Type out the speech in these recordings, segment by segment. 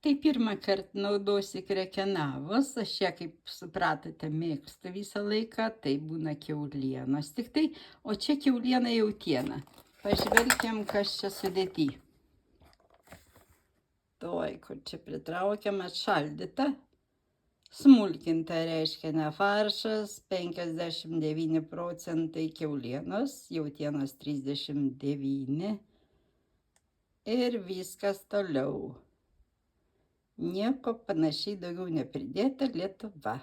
tai pirmą kartą naudosiu krekenavos. Aš ją, kaip supratote, mėgstu visą laiką. Tai būna kiaulienos tik tai, o čia kiauliena jautiena. Pažvelgiam, kas čia sudėty. Tuoj, kur čia pritraukiam, atšaldyta. Smulkinta reiškia ne faršas, 59 procentai kiaulienos, jautienos 39 ir viskas toliau. Nieko panašiai daugiau nepridėta, Lietuva.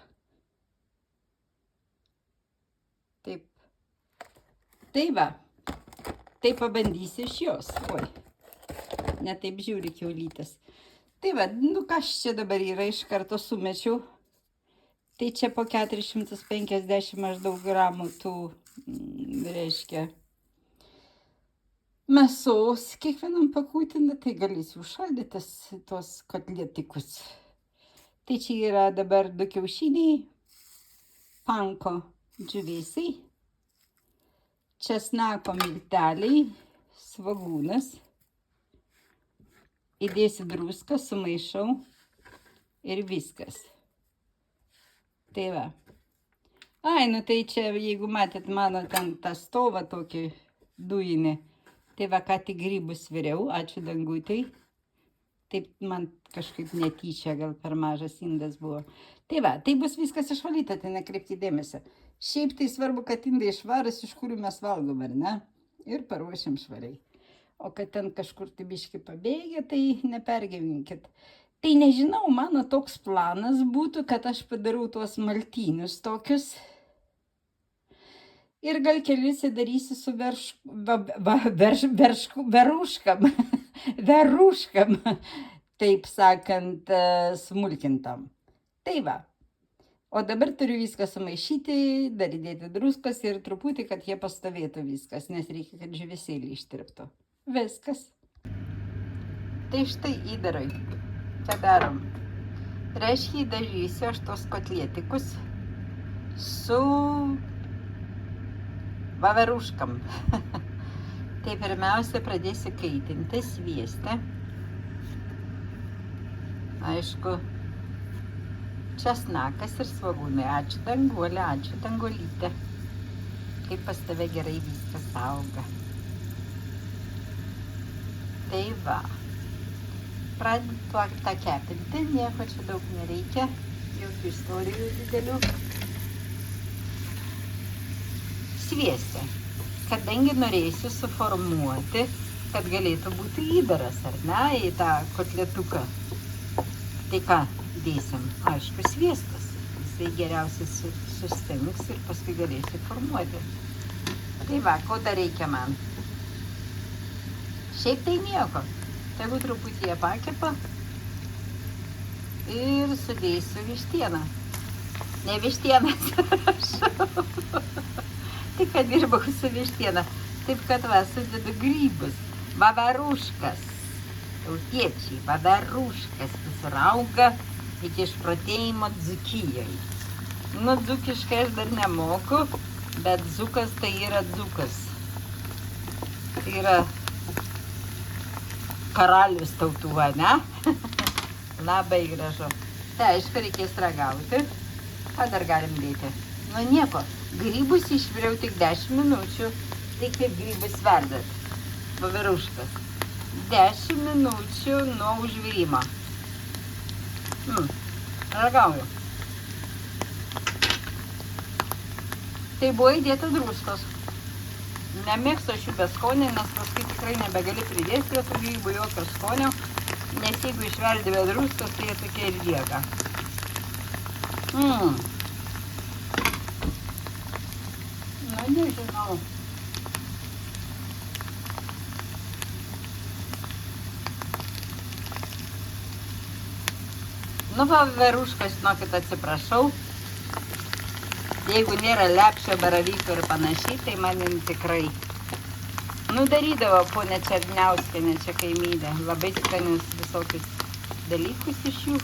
Taip. Tai va, tai pabandysiu iš jos. Oi, ne taip žiūri kiaulytės. Tai va, kas čia dabar yra, iš karto sumečiau. Tai čia po 450 maždaug gramų tų, reiškia, mėsos kiekvienam pakūtina, tai galėsiu užšaldytas tos kotletikus. Tai čia yra dabar 2 kiaušiniai, panko džiūvėsiai, česnako milteliai, svogūnas. Įdėsiu druską, sumaišau ir viskas. Tai va. Ai, nu tai čia, jeigu matėt mano ten tą stovą tokį dujinį, tai va, ką tik grybus viriau, ačiū dangutai. Taip man kažkaip netyčia, gal per mažas indas buvo. Tai va, tai bus viskas išvalyta, tai nekreipkite dėmesio. Šiaip tai svarbu, kad indai švaras, iš kurių mes valgom, ar ne? Ir paruošiam švariai. O kad ten kažkur tai biški pabėgė, tai nepergyvenkit. Tai nežinau, mano toks planas būtų, kad aš padarau tuos maltinius tokius. Ir gal kelius darysiu su veruškam. Veruškam, taip sakant, smulkintam. Tai va. O dabar turiu viską sumaišyti, dar įdėti druskos ir truputį, kad jie pastovėtų viskas, nes reikia, kad žuvėsėlį ištirptų. Viskas. Tai štai įdarai. Čia darom. Reiškia, įdažysiu aš tos kotletikus su vaveruškam. Tai pirmiausia pradėsiu kaitinti sviestę. Aišku, česnakas ir svogūnai. Ačiū danguolė, ačiū danguolytė. Kaip pas tave gerai viskas auga. Tai va. Pradedu tą kepinti, nieko čia daug nereikia, jokių istorijų didelių. Sviestę, kadangi norėsiu suformuoti, kad galėtų būti įdaras, ar ne, į tą kotletuką. Tai ką dėsim? Aišku, sviestas. Jisai geriausiai sustings ir paskui galėsiu formuoti. Tai va, ko dar reikia man? Šiaip tai nieko. Tegu truputį pakepa ir sudėsiu vištieną. Ne vištieną, atsiprašau. Tik kad dirbau su vištiena. Taip kad va, sudedu grybus. Vaveruškas. Tautiečiai, vaveruškas visur auga iki išprotėjimo Dzūkijoj. Nu, dzūkiškai aš dar nemoku, bet dzūkas tai yra dzūkas. Tai yra karalius tautų, ne? Labai gražu. Tai aišku, reikės ragauti. Ką dar galim dėti? Nu nieko, grybus išviriau tik 10 minučių. Tai kaip grybus verdat? Vaveruškas. 10 minučių nuo užvirimo. Ragauju. Tai buvo įdėta druskos. Nemėgstu aš jų be skonio, nes paskui tikrai nebegali pridėti prie tų grybų jokio skonio, nes jeigu išverdi be druskos, tai jie tokie ir lieka. Na, nežinau. Nu, vaveruškas, žinokit, atsiprašau. Jeigu nėra lepšio, baravyko ir panašiai, tai manim tikrai. Nu, darydavo ponė Černiauskienė, čia kaimynė. Labai skanius visokius dalykus iš jų.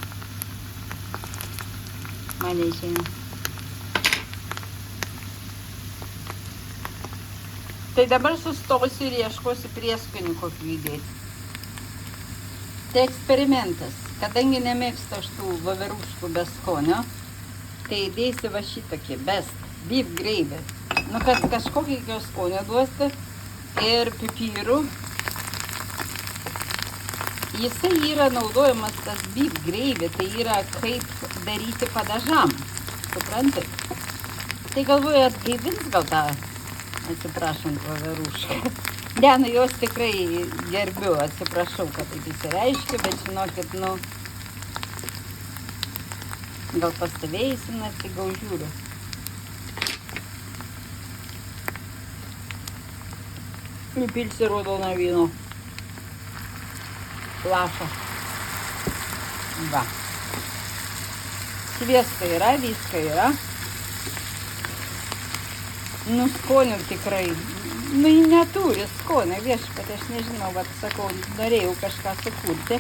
Mane išeina. Tai dabar sustosiu ir ieškosiu prieskonių kokių įdėti. Tai eksperimentas. Kadangi nemėgstu aš tų voveruškų be skonio, tai įdėsiu va šitokį best beef gravy. Nu, kad kažkokį skonio duosti ir pipirų. Jisai yra naudojamas tas beef gravy, tai yra kaip daryti padažam. Suprantat? Tai galvoju, atgaivins gal tą, atsiprašant, voverušką. Ne, nu jos tikrai gerbiu, atsiprašau, kad taip įsireiškiu, bet žinokit, nu, gal pastovėjusi, nes tai gal žiūriu. Įpilsiu raudono vyno. Lašą. Va. Sviesto yra, visko yra. Nu, skonių tikrai. Nu, ji neturi skonio, viešpat, aš nežinau, bet sakau, norėjau kažką sukurti.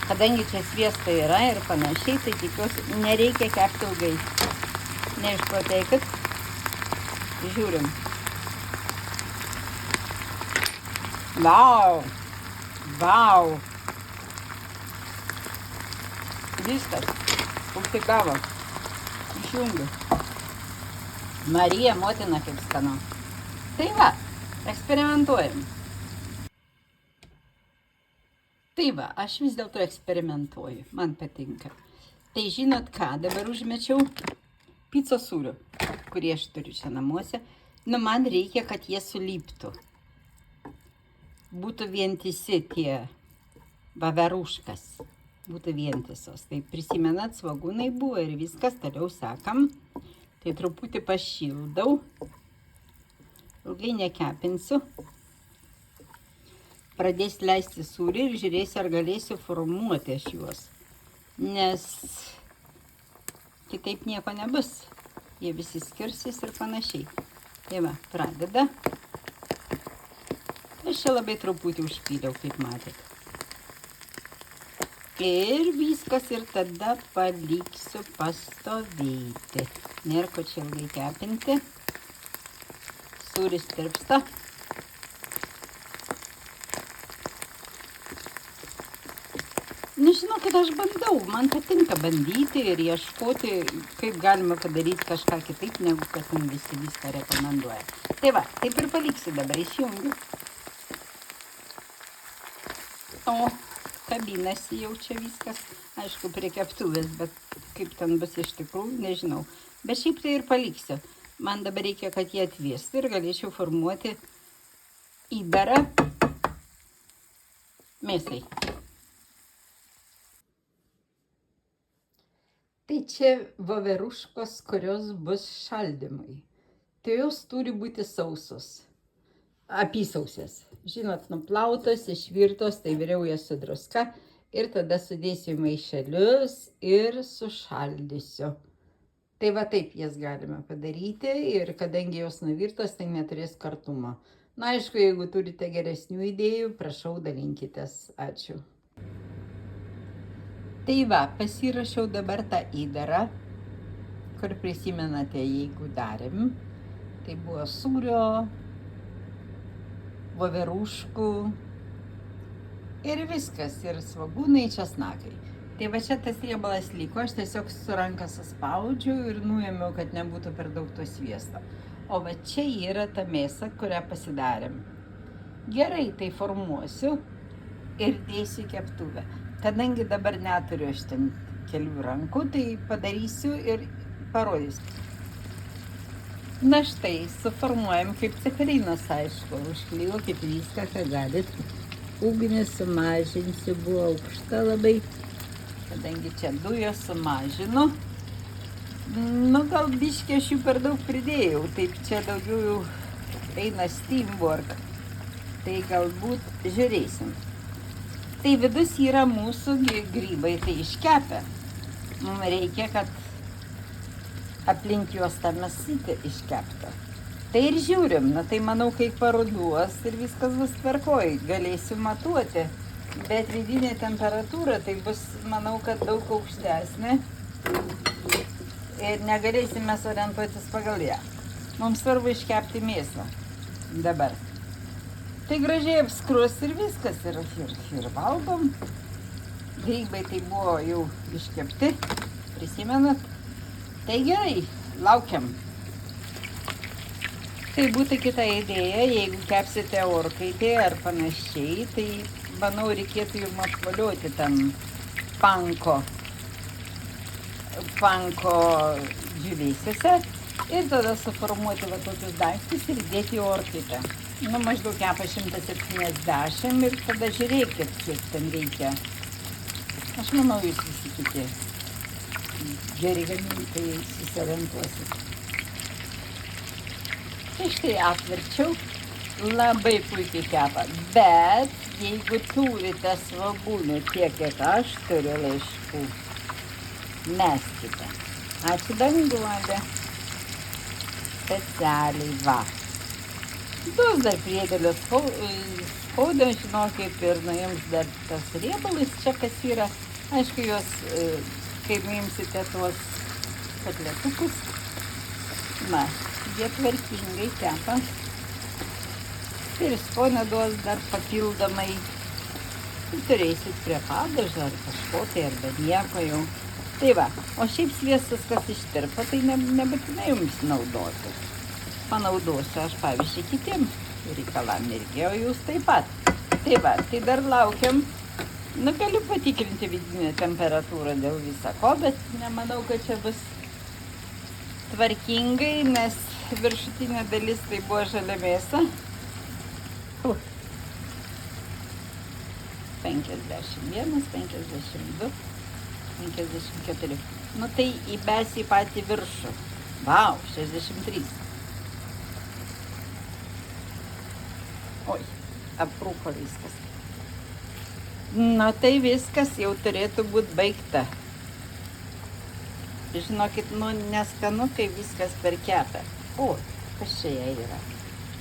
Kadangi čia sviesto yra ir panašiai, tai tikiuosi, nereikia kepti ilgai. Neišprotėkit. Žiūrim. Vau! Vau! Viskas. Užtikavo. Išjungiu. Marija, motina, kaip skanu. Tai va, eksperimentuojam. Tai va, aš vis dėlto eksperimentuoju. Man patinka. Tai žinot ką, dabar užmečiau picos sūrių, kurį aš turiu čia namuose. Nu, man reikia, kad jie sulyptų. Būtų vientisi tie voveruškas. Būtų vientisos. Tai prisimenat, svogūnai buvo ir viskas, toliau sakam. Tai truputį pašildau, ilgai nekepinsiu, pradės leisti sūrį ir žiūrėsiu, ar galėsiu formuoti aš juos, nes kitaip nieko nebus, jie visi skirsis ir panašiai. Tai va, pradeda, aš čia labai truputį užpyliau, kaip matėt. Ir viskas, ir tada paliksiu pastovėti. Nėra ko čia ilgai kepinti. Sūris tirpsta. Nežinau, kad aš bandau. Man patinka bandyti ir ieškoti, kaip galima padaryti kažką kitaip, negu kad ten visi viską rekomenduoja. Tai va, taip ir paliksiu dabar, išjungiu. O kabinasi jau čia viskas, aišku, prie keptuvės, bet kaip ten bus iš tikrųjų, nežinau. Bet šiaip tai ir paliksiu. Man dabar reikia, kad jie atvėstų ir galėčiau formuoti įdarą mėsai. Tai čia voveruškos, kurios bus šaldymui. Tai jos turi būti sausos. Apysausės. Žinot, nuplautos, išvirtos, tai viriau jas su druska ir tada sudėsiu į maišelius ir sušaldysiu. Tai va taip jas galime padaryti ir kadangi jos nuvirtos, tai neturės kartumo. Na, aišku, jeigu turite geresnių idėjų, prašau, dalinkitės. Ačiū. Tai va, pasirašiau dabar tą įdarą, kur prisimenate, jeigu darėm. Tai buvo sūrio, voveruškų ir viskas, ir svogūnai, česnakai. Tai va čia tas riebalas liko, aš tiesiog su ranka suspaudžiu ir nuėmiau, kad nebūtų per daug to sviesto. O va čia yra ta mėsa, kurią pasidarėm. Gerai, tai formuosiu ir dėsiu į keptuvę. Kadangi dabar neturiu aš ten kelių rankų, tai padarysiu ir parodysiu. Na štai, suformuojam kaip cepelinas, aišku. Užklijuokit viską, ką galit. Ugnį sumažinsiu, buvo aukšta labai, kadangi čia dujos sumažinu. Nu, gal biškį aš jų per daug pridėjau, taip čia daugiau eina steamwork. Tai galbūt žiūrėsim. Tai vidus yra mūsų grybai, tai iškepę. Mums reikia, kad aplink juos tą mėsytę iškepta. Tai ir žiūrim, na tai manau, kai paruduos ir viskas bus tvarkoj, galėsiu matuoti. Bet vidinė temperatūra tai bus, manau, kad daug aukštesnė ir negalėsim mes orientuotis pagal ją. Mums svarbu iškepti mėsą dabar. Tai gražiai apskrus ir viskas, ir valgom. Grybai tai buvo jau iškepti, prisimenat? Tai gerai, laukiam. Tai būtų kita idėja, jeigu kepsite orkaitė ar panašiai, tai manau reikėtų jums apvalioti tam panko džiūvėsiuose ir tada suformuoti va tokius daiktus ir dėti į orkaitę. Nu, maždaug kepa 170 ir tada žiūrėkit, kiek ten reikia. Aš manau, jūs visi kiti geri gamintojai susiorientuosit. Tai štai apverčiau, labai puikiai kepa, bet jeigu turite svogūnų tiek, kiek aš turiu laiškų, meskite. Ačiū danguolė. Specialiai va. Tos dar priedėlio spaudą, žinokit, ir jums dar tas riebalas čia kas yra. Aišku, jos, kai nuimsite tuos kotletukus, na, jie tvarkingai kepa. Ir skonio duos dar papildomai. Turėsit prie padažo ar kažko tai, arba nieko jau. Tai va, o šiaip sviestas, kas ištirpa, tai nebūtinai jums naudoti. Panaudosiu aš, pavyzdžiui, kitiem reikalam irgi, o jūs taip pat. Tai va, tai dar laukiam. Nu, galiu patikrinti vidinę temperatūrą dėl viso ko, bet nemanau, kad čia bus tvarkingai, nes viršutinė dalis tai buvo žalia mėsa. 51, 52, 54. Nu tai įbesi į patį viršų. Vau, 63. Oi, aprūko viskas. Nu tai viskas jau turėtų būti baigta. Žinokit, nu neskanu, kai viskas per kepę. O, kas čia yra?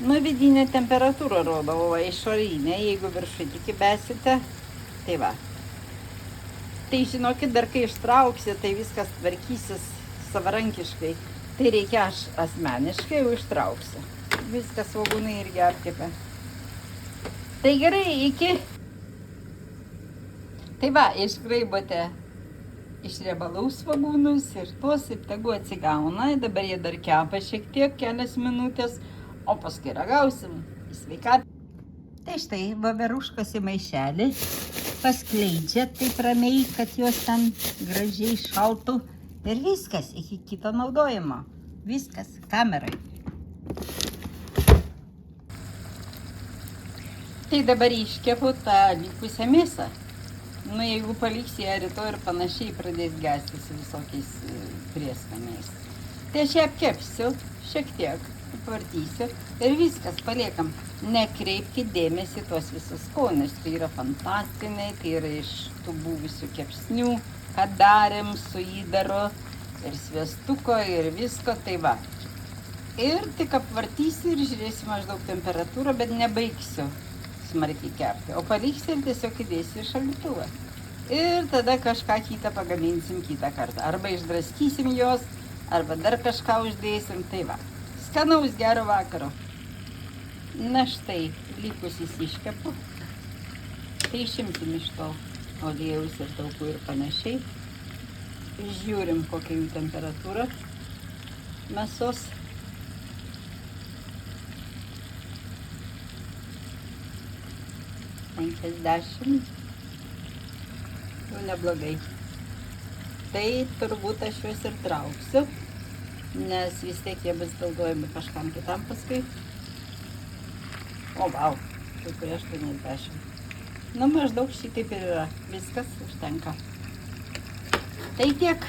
Nu vidinė temperatūra rodo, o išorinė, jeigu viršų tik įbesite, tai va. Tai žinokit, dar kai ištrauksite, tai viskas tvarkysis savarankiškai. Tai reikia aš asmeniškai jau ištrauksiu. Viskas svogūnai irgi apkepė. Tai gerai, iki. Tai va, išgraibote iš riebalų svogūnus ir tuos ir tegu atsigauna. Dabar jie dar kepa šiek tiek, kelias minutės, o paskui ragausim. Į sveikatą. Tai štai, voveruškos į maišelį. Paskleidžia taip ramiai, kad jos ten gražiai šaltų. Ir viskas, iki kito naudojimo. Viskas, kamerai. Tai dabar iškepu tą likusią mėsą. Nu, jeigu paliksi ją rytoj ir panašiai pradės gesti su visokiais prieskoniais. Tai aš ją apkepsiu šiek tiek, apvartysiu ir viskas, paliekam. Nekreipkite dėmesį tuos visus skonius, tai yra fantastiniai, tai yra iš tų buvusių kepsnių, ką darėm su įdaru ir sviestuko ir visko, tai va. Ir tik apvartysiu ir žiūrėsiu maždaug temperatūrą, bet nebaigsiu smarkiai kepti, o paliksiu ir tiesiog įdėsiu į šaldytuvą. Ir tada kažką kitą pagaminsim kitą kartą. Arba išdraskysim jos, arba dar kažką uždėsim, tai va. Skanaus, gero vakaro. Na štai, likusis iškepu. Tai išimsim iš to aliejaus ir taukų ir panašiai. Žiūrim, kokia jų temperatūra mėsos. $50. Jau neblogai. Tai turbūt aš juos ir trauksiu, nes vis tiek jie bus naudojami kažkam kitam paskui. O, vau, kai kurie 80. Nu, maždaug šitaip ir yra. Viskas užtenka. Tai tiek.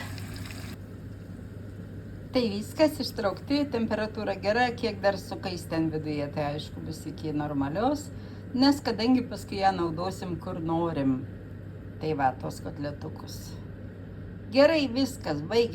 Tai viskas ištraukti, temperatūra gera, kiek dar sukais ten viduje, tai aišku bus iki normalios, nes kadangi paskui ją naudosim kur norim. Tai va, tos kotletukus. Gerai, viskas, baigiam.